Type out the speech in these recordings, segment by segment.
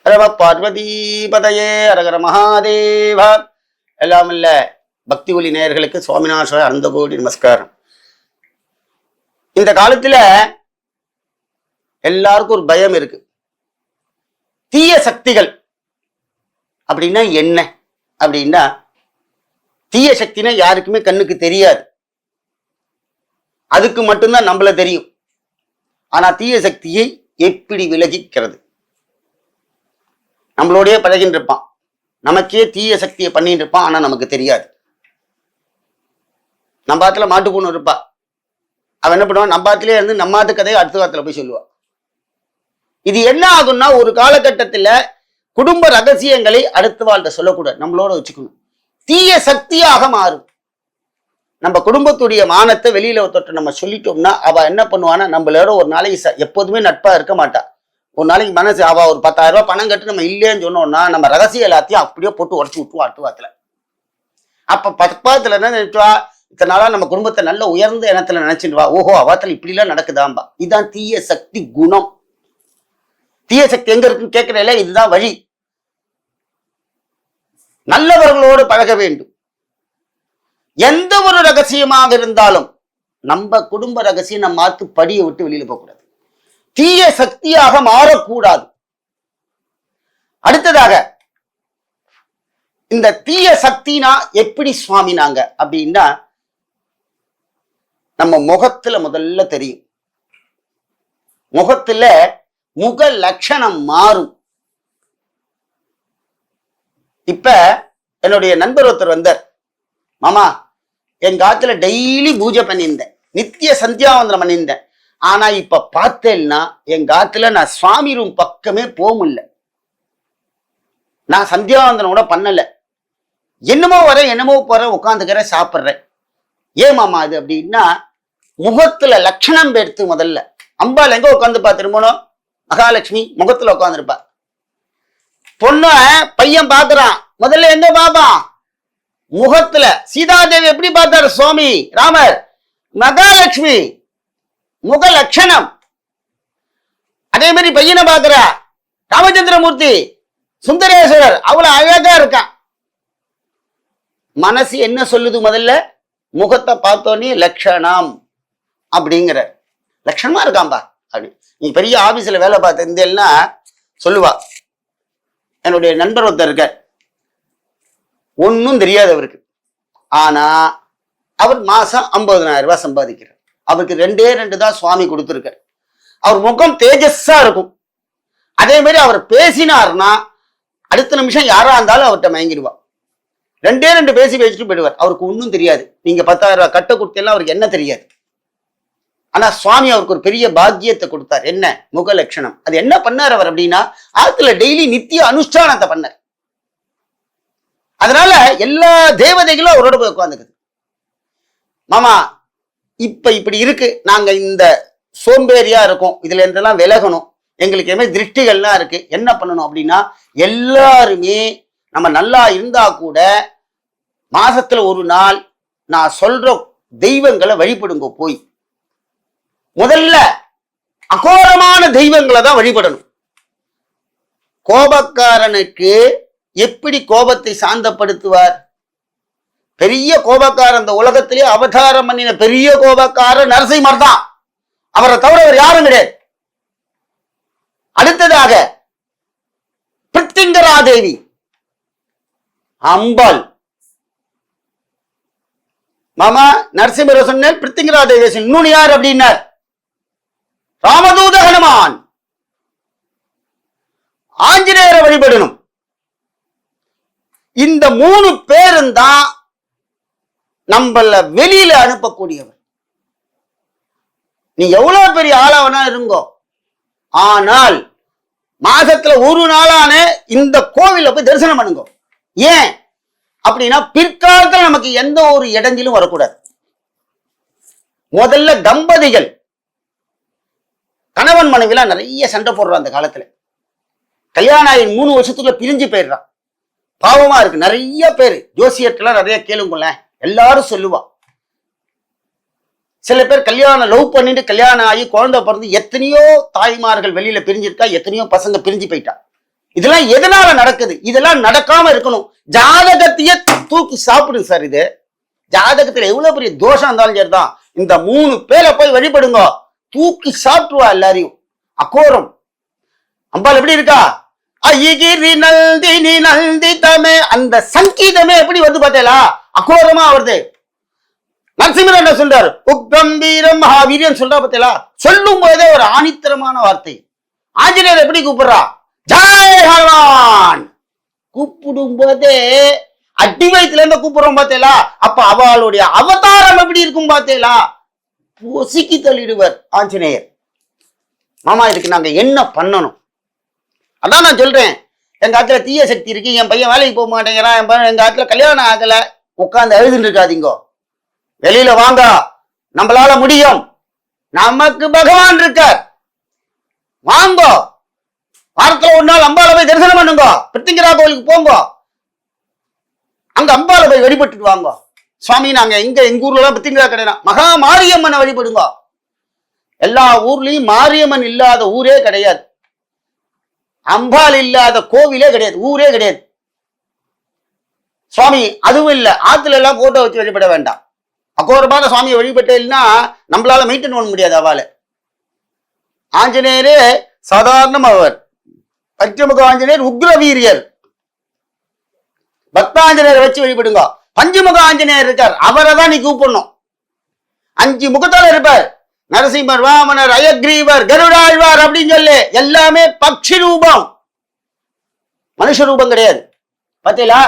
ரம பார்வதி பதையே அரகர மகாதேவா. எல்லாம் இல்ல பக்தி ஒலி நேயர்களுக்கு சுவாமிநாத அனந்த கோடி நமஸ்காரம். இந்த காலத்துல எல்லாருக்கும் ஒரு பயம் இருக்கு. தீய சக்திகள் அப்படின்னா என்ன அப்படின்னா, தீய சக்தினா யாருக்குமே கண்ணுக்கு தெரியாது, அதுக்கு மட்டும்தான் நம்மள தெரியும். ஆனா தீய சக்தியை எப்படி விலகிக்கிறது? நம்மளோடய பழகின்னு இருப்பான், நமக்கே தீய சக்தியை பண்ணிட்டு இருப்பான், ஆனா நமக்கு தெரியாது. நம்ம ஆத்துல மாட்டு பொண்ணு இருப்பா, அவன் என்ன பண்ணுவான், நம்ம ஆத்திலே இருந்து நம்ம ஆத்து கதையை அடுத்த காலத்துல போய் சொல்லுவான். இது என்ன ஆகும்னா, ஒரு காலகட்டத்துல குடும்ப ரகசியங்களை அடுத்த வாழ்க்கை சொல்லக்கூடாது, நம்மளோட வச்சுக்கணும். தீய சக்தியாக மாறும். நம்ம குடும்பத்துடைய மானத்தை வெளியில தொட்டு நம்ம சொல்லிட்டோம்னா, அவ என்ன பண்ணுவான்னா, நம்மளோட ஒரு நாளைக்கு எப்போதுமே நட்பா இருக்க மாட்டா. ஒரு நாளைக்கு மனசு அவ ஒரு 10,000 ரூபாய் பணம் கட்டு நம்ம இல்லைன்னு சொன்னோம்னா, நம்ம ரகசியம் எல்லாத்தையும் அப்படியே போட்டு உடச்சு விட்டுருவா அடுத்த வாரத்துல. அப்ப பக்கத்துல என்ன நினைச்சுவா, இத்தனை நாளா நம்ம குடும்பத்தை நல்ல உயர்ந்த இனத்துல நினைச்சிடுவா, ஓஹோ அவாத்துல இப்படி எல்லாம் நடக்குதாம்பா. இதுதான் தீய சக்தி குணம். தீய சக்தி எங்க இருக்குன்னு கேட்கிறேன், இதுதான் வழி. நல்லவர்களோடு பழக வேண்டும். எந்த ஒரு ரகசியமாக இருந்தாலும் நம்ம குடும்ப ரகசியம் நம்ம மாத்து படியை விட்டு வெளியில போகக்கூடாது, தீய சக்தியாக மாறக்கூடாது. அடுத்ததாக, இந்த தீய சக்தினா எப்படி சுவாமினாங்க அப்படின்னா, நம்ம முகத்துல முதல்ல தெரியும். முகத்துல முக லட்சணம் மாறும். இப்ப என்னுடைய நண்பர் ஒருத்தர் வந்தார், மாமா என் காத்துல டெய்லி பூஜை பண்ணியிருந்தேன், நித்திய சந்தியாவந்தனம் பண்ணியிருந்தேன், ஆனா இப்ப பார்த்தேன்னா என் காத்துல நான் சுவாமி ரூம் பக்கமே போக முடியல, நான் சந்தியாவந்தனம் கூட பண்ணல, என்னமோ வரேன் என்னமோ போறேன், உட்காந்துக்கிறேன் சாப்பிட்றேன். ஏன் மாமா அது அப்படின்னா, முகத்துல லட்சணம் எடுத்து. முதல்ல அம்பாள் எங்க உட்காந்துப்பா, திருமணம் மகாலட்சுமி முகத்துல உட்காந்துருப்பா. பொண்ணு பையன் பாக்குறான், முதல்ல எங்க பாப்பான், முகத்துல. சீதாதேவி எப்படி பார்த்தாரு சுவாமி ராமர், மகாலட்சுமி முக லட்சணம். அதே மாதிரி பையனை பாக்குற ராமச்சந்திரமூர்த்தி சுந்தரேஸ்வரர் அவ்வளவு அழகா இருக்கான். மனசு என்ன சொல்லுது, முதல்ல முகத்தை பார்த்தோன்னே லட்சணம் அப்படிங்கிற, லட்சணமா இருக்காம்பா அப்படி. நீ பெரிய ஆபீஸ்ல வேலை பார்த்திருந்தேன்னா சொல்லுவா. என்னுடைய நண்பர் ஒருத்தர் இருக்கார், ஒன்னும் தெரியாது அவருக்கு, ஆனா அவர் மாசம் 50,000 ரூபாய் சம்பாதிக்கிறார். அவருக்கு 2 தான் சுவாமி கொடுத்துருக்கார். அவர் முகம் தேஜஸா இருக்கும். அதே மாதிரி அவர் பேசினார்னா அடுத்த நிமிஷம் யாரா இருந்தாலும் அவர்கிட்ட மயங்கிடுவா. 2 பேசி பேசிட்டு போயிடுவார். அவருக்கு ஒன்னும் தெரியாது. நீங்க 10,000 ரூபாய் கட்ட கொடுத்தெல்லாம் அவருக்கு என்ன தெரியாது. ஆனா சுவாமி அவருக்கு ஒரு பெரிய பாக்கியத்தை கொடுத்தார். என்ன? முக லட்சணம். அது என்ன பண்ணார் அவர் அப்படின்னா, ஆத்துல டெய்லி நித்திய அனுஷ்டானத்தை பண்ணார். அதனால எல்லா தேவதைகளும் அவரோட போய் உட்காந்துக்குது. மாமா இப்ப இப்படி இருக்கு, நாங்க இந்த சோம்பேறியா இருக்கோம், இதுல இருந்தெல்லாம் விலகணும், எங்களுக்கு எதுவுமே திருஷ்டிகள்லாம் இருக்கு, என்ன பண்ணணும் அப்படின்னா, எல்லாருமே நம்ம நல்லா இருந்தா கூட மாசத்துல ஒரு நாள் நான் சொல்ற தெய்வங்களை வழிபடுங்க. போய் முதல்ல அகோரமான தெய்வங்களை தான் வழிபடணும். கோபக்காரனுக்கு எப்படி கோபத்தை சாந்தப்படுத்துவார்? பெரிய கோபக்காரன், இந்த உலகத்திலே அவதாரம் பண்ணின பெரிய கோபக்காரர் நரசிம்மர் தான். அவரை தவிர அவர் யாரும் கிடையாது. அடுத்ததாக பிருத்திங்கராதேவி அம்பாள். மாமா நரசிம்மரை சொன்னேன், பிருத்திங்கராதேவி இன்னொன்னு யார் அப்படின்னார், ராமதூத ஹனுமான். ஆஞ்சநேயரை வழிபடணும். இந்த 3 பேரும் தான் நம்மள வெளியில அனுப்பக்கூடியவர். நீ எவ்வளவு பெரிய ஆளாவனா இருங்கோ, ஆனால் மாசத்துல ஒரு நாளான இந்த கோவில போய் தரிசனம் பண்ணுங்க. ஏன் அப்படின்னா, பிற்காலத்தில் நமக்கு எந்த ஒரு இடைஞ்சிலும் வரக்கூடாது. முதல்ல தம்பதிகள் கணவன் மனைவிலாம் நிறைய சண்டை போடுறான். அந்த காலத்துல கல்யாணம் ஆகி 3 வருஷத்துக்குள்ள பிரிஞ்சு போயிடுறான். பாவமா இருக்கு. நிறைய பேர் ஜோசியர்லாம் நிறைய கேளுங்கள, எல்லாரும் சொல்லுவா. சில பேர் கல்யாணம் லவ் பண்ணிட்டு கல்யாணம் ஆகி குழந்தை பிறந்து எத்தனையோ தாய்மார்கள் வெளியில பிரிஞ்சிருக்கா, எத்தனையோ பசங்க பிரிஞ்சு போயிட்டா. இதெல்லாம் எதனால நடக்குது? இதெல்லாம் நடக்காம இருக்கணும். ஜாதகத்தையே தூக்கி சாப்பிடுங்க சார். இது ஜாதகத்துல எவ்வளவு பெரிய தோஷம் இருந்தாலும் சரிதான், இந்த 3 பேரை போய் வழிபடுங்க, தூக்கி சாப்பிட்டுவா எல்லாரையும். அகோரம் அம்பாள் எப்படி இருக்கா? ஐகிரி நல்தினி நல்திதமே, அந்த சங்கீதமே எப்படி வந்து பார்த்தேலா அகோரமா வருது. நரசிம்மர் என்ன சொல்றாரு? உக்கம்பீரம் மகாவீரியம் சொல்றா பார்த்தேலா, சொல்லும் போதே ஒரு ஆணித்தரமான வார்த்தை. ஆஞ்சநேயர் எப்படி கூப்பிடுறா? ஜெய் ஹனுமான். கூப்பிடும் போதே அடி வயிற்றுல இருந்து கூப்பிடுறோம் பார்த்தேலா, அப்ப அவளுடைய அவதாரம் எப்படி இருக்கும் பார்த்தேலா, பொசுக்கி தள்ளிடுவர் ஆஞ்சநேயர். மாமா இதுக்கு நாங்க என்ன பண்ணணும்? அதான் நான் சொல்றேன், எங்க ஆத்துல தீய சக்தி இருக்கு, என் பையன் வேலைக்கு போக மாட்டேங்கிறான், எங்க ஆத்துல கல்யாணம் ஆகல, உட்கார்ந்து எழுதுன்னு இருக்காதீங்க, வெளியில வாங்க, நம்மளால முடியும், நமக்கு பகவான் இருக்கார், வாங்க, வாரத்துல ஒரு நாள் அம்பால போய் தரிசனம் பண்ணுங்க, பிருத்திங்கரா கோயிலுக்கு போங்க, அங்க அம்பால போய் வழிபட்டுட்டு வாங்க. சுவாமி நாங்க எங்க ஊர்ல எல்லாம் பிருத்திங்கரா கிடையாது, மகா மாரியம்மனை வழிபடுங்க. எல்லா ஊர்லயும் மாரியம்மன் இல்லாத ஊரே கிடையாது, அம்பாள் இல்லாத கோவிலே கிடையாது, ஊரே கிடையாது. சுவாமி அதுவும் இல்ல, ஆத்துல எல்லாம் போட்டோ வச்சு வழிபட வேண்டாம். அகோரமான சுவாமியை வழிபட்டேன்னா நம்மளால மெயின்டைன் பண்ண முடியாது. அவளை ஆஞ்சநேயரே சாதாரணம், அவர் பஞ்சமுக ஆஞ்சநேயர் உக்ர வீரியர், பக்தாஞ்சநேயரை வச்சு வழிபடுங்க. பஞ்சமுக ஆஞ்சநேயர் இருக்கார், அவரை தான் நீ கூப்பிடணும். 5 முகத்தால இருப்பார், நரசிம்மர், வாமனர், அயக்ரீவர், கருடாழ்வார் அப்படின்னு சொல்லி எல்லாமே பக்ஷி ரூபம், மனுஷ ரூபம் கிடையாது. பார்த்தீங்களா?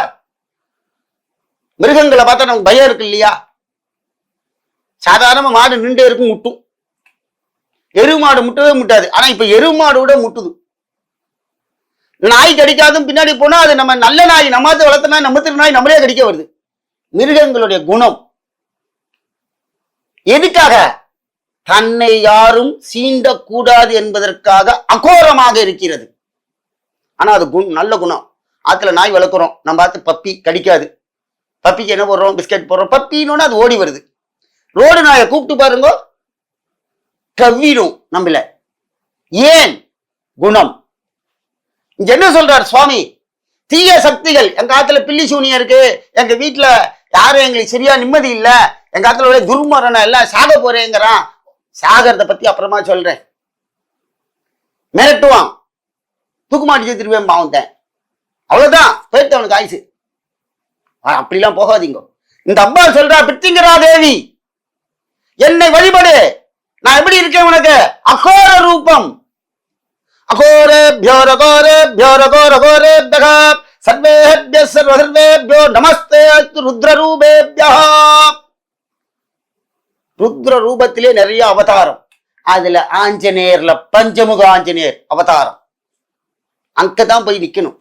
மிருகங்களை பார்த்தா நமக்கு பயம் இருக்கு இல்லையா? சாதாரண மாடு நின்றே இருக்கும், முட்டும். எருமாடு முட்டவே முட்டாது, ஆனா இப்ப எருமாடு விட முட்டுது. நாய் கடிக்காதும் பின்னாடி போனா அது நம்ம நல்ல நாய், நம்மாத்து வளர்த்த நாய், நம்ம திரு நாய் நம்மளே கடிக்க வருது. மிருகங்களுடைய குணம் எதுக்காக? தன்னை யாரும் சீண்டக்கூடாது என்பதற்காக அகோரமாக இருக்கிறது. ஆனா அது நல்ல குணம். ஆத்துல நாய் வளர்க்குறோம், நம்ம ஆத்து பப்பி கடிக்காது, பப்பிக்கு என்ன போடுறோம்? பிஸ்கட் போடுறோம், பப்பின்னு அது ஓடி வருது. ரோடு நாயை கூப்பிட்டு பாருங்க, கவ்விடும் நம்மள. ஏன்? குணம். இங்க என்ன சொல்றார் சுவாமி? தீய சக்திகள், எங்க ஆத்துல பில்லி சூனியம் இருக்கு, எங்க வீட்டுல யாரும் எங்களுக்கு சரியா நிம்மதி இல்ல, எங்க ஆத்துல துர்மரணம் எல்லாம் சாக போறேங்கிறான். சாகரத்தை பத்தி அப்புறமா சொல்றேன். மிரட்டுவான், தூக்குமாட்டி திருவேன் பாவந்தேன், அவ்வளவுதான், போயிட்டு அவனுக்கு ஆயுசு. அப்படிலாம் போகாதீங்க. இந்த அம்மா சொல்றா, பிருத்திங்கரா தேவி என்னை வழிபடு, நான் எப்படி இருக்கேன் உனக்கு? அகோர ரூபம். அகோரேப்யோ ரகோரேப்யோ ரகோரகோரேப்யஹ சர்வேப்ய சர்வசர்வேப்யோ நமஸ்தே ருத்ரரூபேப்யஹ. ருத்ர ரூபத்திலே நிறைய அவதாரம், அதுல ஆஞ்சநேயர்ல பஞ்சமுக ஆஞ்சநேயர் அவதாரம், அங்கதான் போய் நிக்கணும்.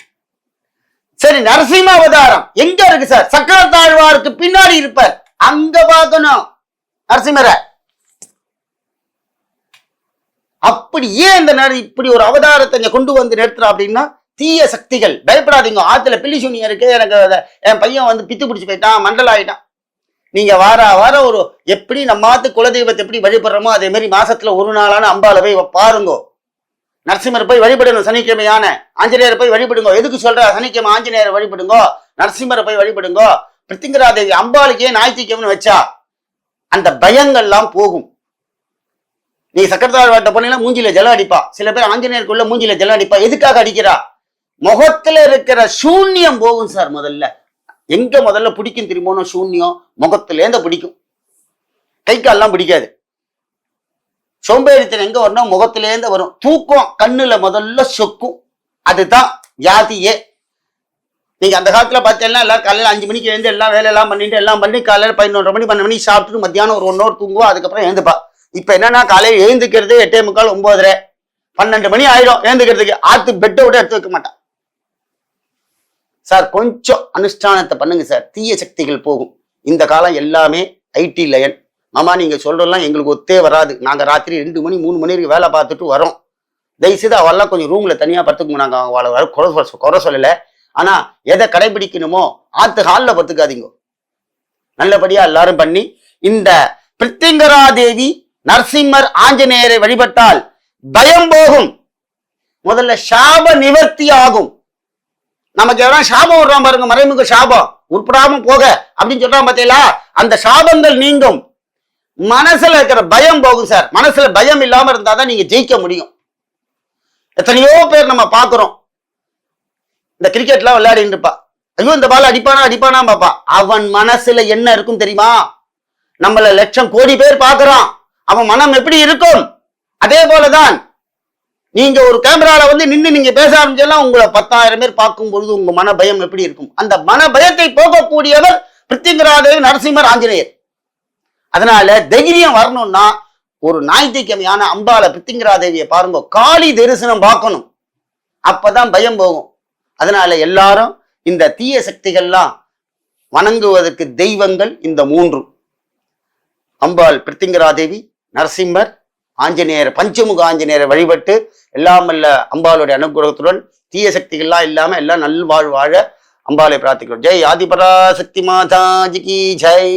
சரி, நரசிம்ம அவதாரம் எங்க இருக்கு சார்? சக்கரத்தாழ்வாருக்கு பின்னாடி இருப்பார், அங்க பார்க்கணும் நரசிம்மரை. அப்படி ஏன் இந்த இப்படி ஒரு அவதாரத்தை இங்க கொண்டு வந்து நிறுத்துறா அப்படின்னா, தீய சக்திகள் பயப்படாதீங்க. ஆத்துல பில்லி சூனியம் இருக்கு, எனக்கு என் பையன் வந்து பித்து பிடிச்சு போயிட்டான், மண்டல ஆயிட்டான். நீங்க வார ஒரு எப்படி நம்ம ஆத்து குலதெய்வத்தை எப்படி வழிபடுறோமோ அதே மாதிரி மாசத்துல ஒரு நாளான அம்பால போய் பாருங்க. நரசிம்மர் போய் வழிபடணும், சனிக்கிழமையான ஆஞ்சநேயரை போய் வழிபடுங்க. எதுக்கு சொல்ற? சனிக்கிழமை ஆஞ்சநேயரை வழிபடுங்க, நரசிம்மரை போய் வழிபடுங்க. பிருத்திங்கரா தேவி அம்பாளுக்கே ஞாயிற்றுக்கிழமைன்னு வச்சா அந்த பயங்கள்லாம் போகும். நீ சக்கரத்தாழ்வாட்ட போனீங்கன்னா மூஞ்சில ஜலம் அடிப்பா, சில பேர் ஆஞ்சநேயருக்குள்ள மூஞ்சில ஜலம் அடிப்பா. எதுக்காக அடிக்கிறா? முகத்துல இருக்கிற சூன்யம் போகும் சார். முதல்ல பிடிக்கும் திரும்பணும், சூன்யம் முகத்திலேருந்து பிடிக்கும், கை கால்லாம் பிடிக்காது. சோம்பேறித்தனம் எங்க வரணும்? முகத்திலேருந்து வரும். தூக்கம் கண்ணுல முதல்ல சொக்கும், அதுதான் வியாதியே. நீங்க அந்த காலத்துல பார்த்தீங்கன்னா எல்லாரும் காலையில 5 மணிக்கு எழுந்து எல்லாம் வேலையெல்லாம் பண்ணிட்டு எல்லாம் பண்ணி காலையில 11:30 மணி 12 மணிக்கு சாப்பிட்டுட்டு மத்தியானம் ஒரு 1 hour தூங்குவோம், அதுக்கப்புறம் எழுந்துப்பா. இப்ப என்னன்னா காலையில எழுந்துக்கிறது 8:45 9:30 12 மணி ஆயிடும் எழுந்துக்கிறதுக்கு. ஆத்து பெட்டை விட எடுத்து வைக்க மாட்டான் சார். கொஞ்சம் அனுஷ்டானத்தை பண்ணுங்க சார், தீய சக்திகள் போகும். இந்த காலம் எல்லாமே ஐடி லயன். மாமா நீங்க சொல்றதெல்லாம் எங்களுக்கு ஒத்தே வராது, நாங்க ராத்திரி 2 மணி 3 மணி வரைக்கும் வேலை பார்த்துட்டு வரோம். தயவுசெய்து அவெல்லாம் கொஞ்சம் ரூம்ல தனியா படுத்துக்கணும். நாங்க அவளை குறை சொல்லல, ஆனா எதை கடைபிடிக்கணுமோ ஆத்து ஹாலில் படுத்துக்காதீங்க. நல்லபடியா எல்லாரும் பண்ணி இந்த பிருத்திங்கரா தேவி நரசிம்மர் ஆஞ்சநேயரை வழிபட்டால் பயம் போகும், முதல்ல சாப நிவர்த்தி ஆகும். நமக்கு எவனா சாபம் விடுறான் பாருங்க, மறைமுக சாபம், உருப்படாம போக அப்படின்னு சொல்றான் பாத்தீங்களா, அந்த சாபங்கள் நீங்கும். மனசுல இருக்கிற பயம் போகும் சார். மனசுல பயம் இல்லாம இருந்தாதான் நீங்க ஜெயிக்க முடியும். எத்தனையோ பேர் நம்ம பாக்குறோம், இந்த கிரிக்கெட்லாம் விளையாடிட்டு இருப்பா, ஐயோ இந்த பால் அடிப்பானா பாப்பா. அவன் மனசுல என்ன இருக்கும் தெரியுமா? நம்மள லட்சம் கோடி பேர் பாக்குறான், அவன் மனம் எப்படி இருக்கும்? அதே போலதான் நீங்க ஒரு கேமரால வந்து நின்று நீங்க பேச ஆரம்பிச்சா உங்களை 10,000 பேர் பார்க்கும் பொழுது உங்க மன பயம் எப்படி இருக்கும்? அந்த மன பயத்தை போகக்கூடியவர் பிருத்திங்கராதேவி, நரசிம்மர், ஆஞ்சநேயர். அதனால தைரியம் வரணும்னா ஒரு ஞாயிற்றுக்கிழமையான அம்பால பிருத்திங்கராதேவியை பாருங்க, காளி தரிசனம் பார்க்கணும், அப்பதான் பயம் போகும். அதனால எல்லாரும் இந்த தீய சக்திகள்லாம் வணங்குவதற்கு தெய்வங்கள் இந்த 3: அம்பாள், பிருத்திங்கராதேவி, நரசிம்மர், ஆஞ்சநேயர், பஞ்சமுக ஆஞ்சநேயரை வழிபட்டு எல்லாம் அல்ல அம்பாளுடைய அனுகிரகத்துடன் தீய சக்திகள்லாம் இல்லாம எல்லாம் நல்வாழ் வாழ அம்பாளை பிரார்த்திக்கிறோம். ஜெய் ஆதிபராசக்தி மாதாஜி கி ஜெய்.